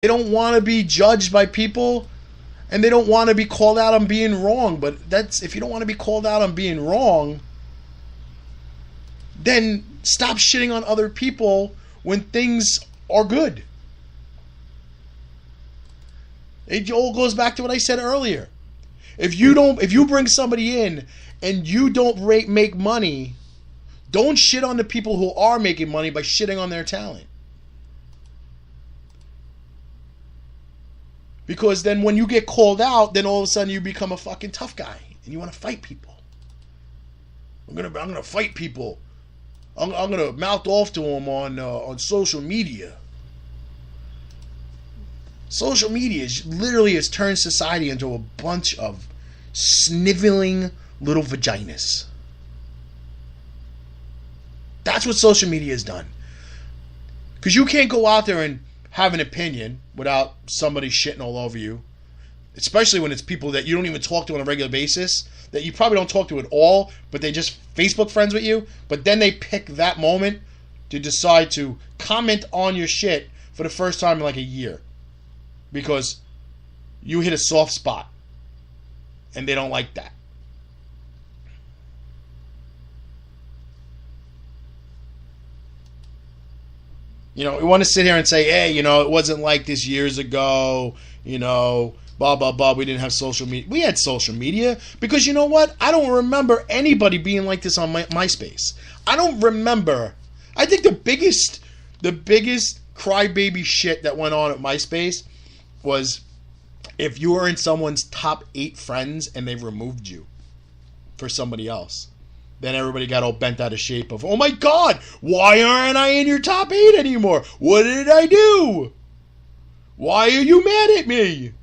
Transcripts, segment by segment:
They don't want to be judged by people, and they don't want to be called out on being wrong. But that's, if you don't want to be called out on being wrong, then stop shitting on other people when things are good. It all goes back to what I said earlier. If you bring somebody in and you don't make money, don't shit on the people who are making money by shitting on their talent. Because then when you get called out, then all of a sudden you become a fucking tough guy and you want to fight people. I'm gonna fight people. I'm gonna mouth off to them on social media. Social media literally has turned society into a bunch of sniveling little vaginas. That's what social media has done. Because you can't go out there and have an opinion without somebody shitting all over you. Especially when it's people that you don't even talk to on a regular basis, that you probably don't talk to at all, but they just Facebook friends with you. But then they pick that moment to decide to comment on your shit for the first time in like a year. Because you hit a soft spot. And they don't like that. You know, we want to sit here and say, hey, you know, it wasn't like this years ago, you know, blah, blah, blah. We didn't have social media. We had social media because, you know what? I don't remember anybody being like this on MySpace. I don't remember. I think the biggest crybaby shit that went on at MySpace was if you were in someone's top 8 friends and they removed you for somebody else. Then everybody got all bent out of shape of, oh my God, why aren't I in your top 8 anymore? What did I do? Why are you mad at me?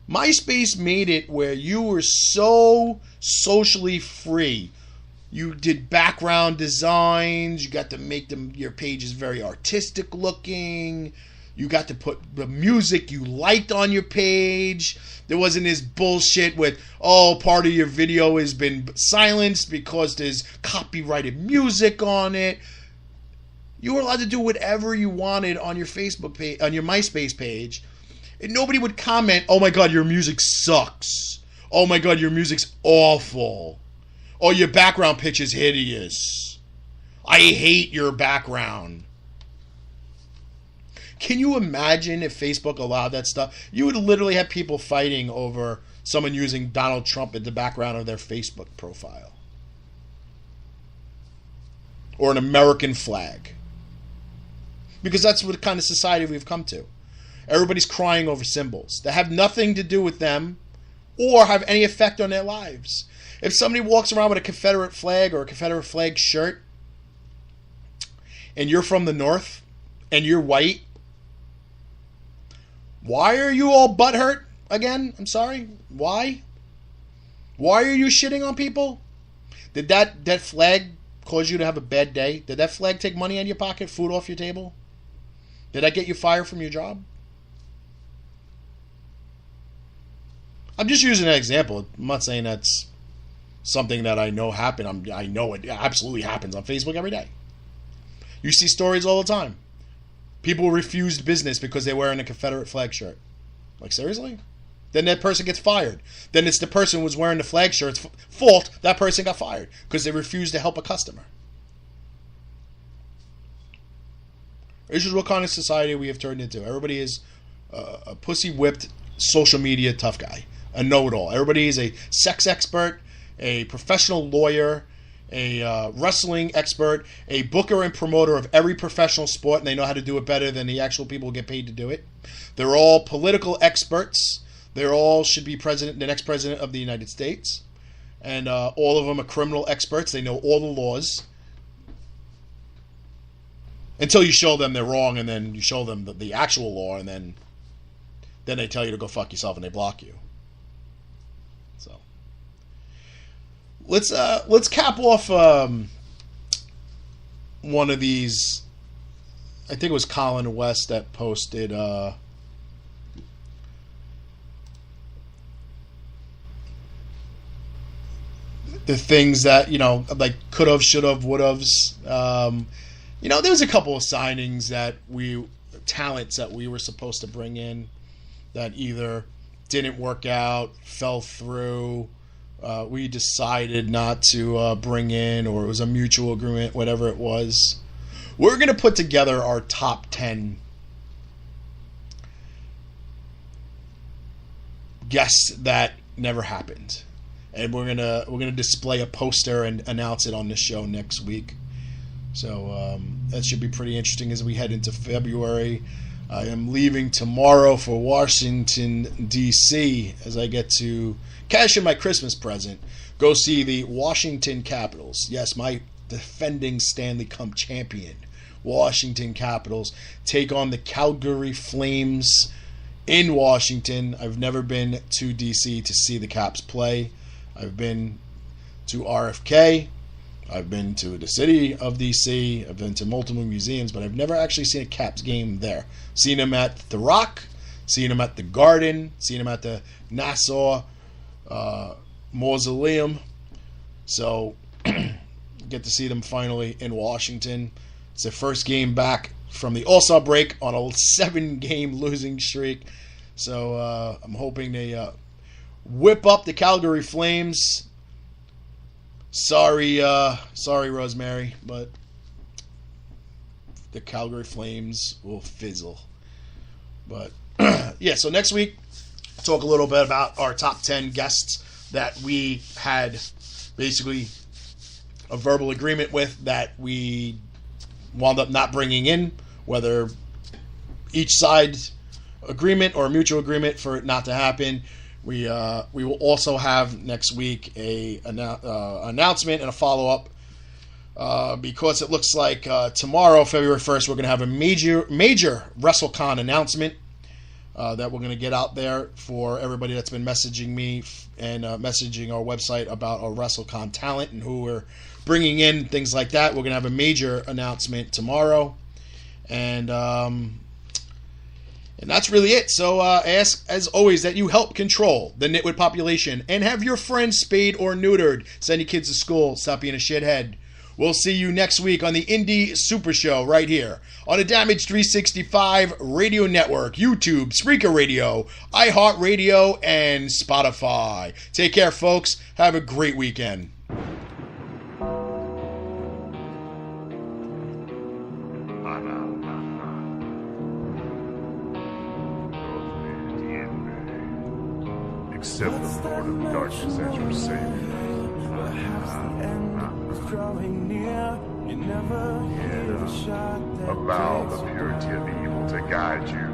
MySpace made it where you were so socially free. You did background designs. You got to make your pages very artistic looking. You got to put the music you liked on your page. There wasn't this bullshit with, oh, part of your video has been silenced because there's copyrighted music on it. You were allowed to do whatever you wanted on your Facebook page, on your MySpace page. And nobody would comment, oh my God, your music sucks. Oh my God, your music's awful. Oh, your background pitch is hideous. I hate your background. Can you imagine if Facebook allowed that stuff? You would literally have people fighting over someone using Donald Trump in the background of their Facebook profile. Or an American flag. Because that's what kind of society we've come to. Everybody's crying over symbols that have nothing to do with them or have any effect on their lives. If somebody walks around with a Confederate flag or a Confederate flag shirt and you're from the North and you're white, why are you all butthurt again? I'm sorry. Why? Why are you shitting on people? Did that flag cause you to have a bad day? Did that flag take money out of your pocket, food off your table? Did that get you fired from your job? I'm just using an example. I'm not saying that's something that I know happened. I know it absolutely happens on Facebook every day. You see stories all the time. People refused business because they're wearing a Confederate flag shirt. Like, seriously? Then that person gets fired. Then it's the person who was wearing the flag shirt's fault that person got fired because they refused to help a customer. This is what kind of society we have turned into. Everybody is a pussy-whipped social media tough guy. A know-it-all. Everybody is a sex expert, a professional lawyer, a wrestling expert, a booker and promoter of every professional sport, and they know how to do it better than the actual people who get paid to do it. They're all political experts. They all should be the next president of the United States. And all of them are criminal experts. They know all the laws. Until you show them they're wrong, and then you show them the actual law, and then they tell you to go fuck yourself, and they block you. So let's cap off one of these. I think it was Colin West that posted the things that, like could've, should've, would've's. There was a couple of signings that we talents that we were supposed to bring in that either didn't work out, fell through, we decided not to bring in, or it was a mutual agreement, whatever it was. We're going to put together our top 10 guests that never happened. And we're gonna display a poster and announce it on this show next week. So that should be pretty interesting as we head into February. I am leaving tomorrow for Washington, D.C. as I get to cash in my Christmas present. Go see the Washington Capitals. Yes, my defending Stanley Cup champion, Washington Capitals, take on the Calgary Flames in Washington. I've never been to D.C. to see the Caps play. I've been to RFK. I've been to the city of D.C. I've been to multiple museums, but I've never actually seen a Caps game there. Seen them at the Rock, seen them at the Garden, seen them at the Nassau Mausoleum. So, get to see them finally in Washington. It's their first game back from the All-Star break on a 7-game losing streak. So, I'm hoping they whip up the Calgary Flames. Sorry, Rosemary, but the Calgary Flames will fizzle. But yeah, so next week, talk a little bit about our top 10 guests that we had basically a verbal agreement with that we wound up not bringing in, whether each side's agreement or mutual agreement for it not to happen. We will also have next week a announcement and a follow-up because it looks like tomorrow, February 1st, we're going to have a major WrestleCon announcement that we're going to get out there for everybody that's been messaging me and messaging our website about our WrestleCon talent and who we're bringing in, things like that. We're going to have a major announcement tomorrow. And that's really it. So ask, as always, that you help control the nitwit population and have your friends spayed or neutered. Send your kids to school. Stop being a shithead. We'll see you next week on the Indie Super Show right here on the Damage 365 Radio Network, YouTube, Spreaker Radio, iHeartRadio, and Spotify. Take care, folks. Have a great weekend. Accept the Lord of Darkness as your Savior. Allow the purity of evil to guide you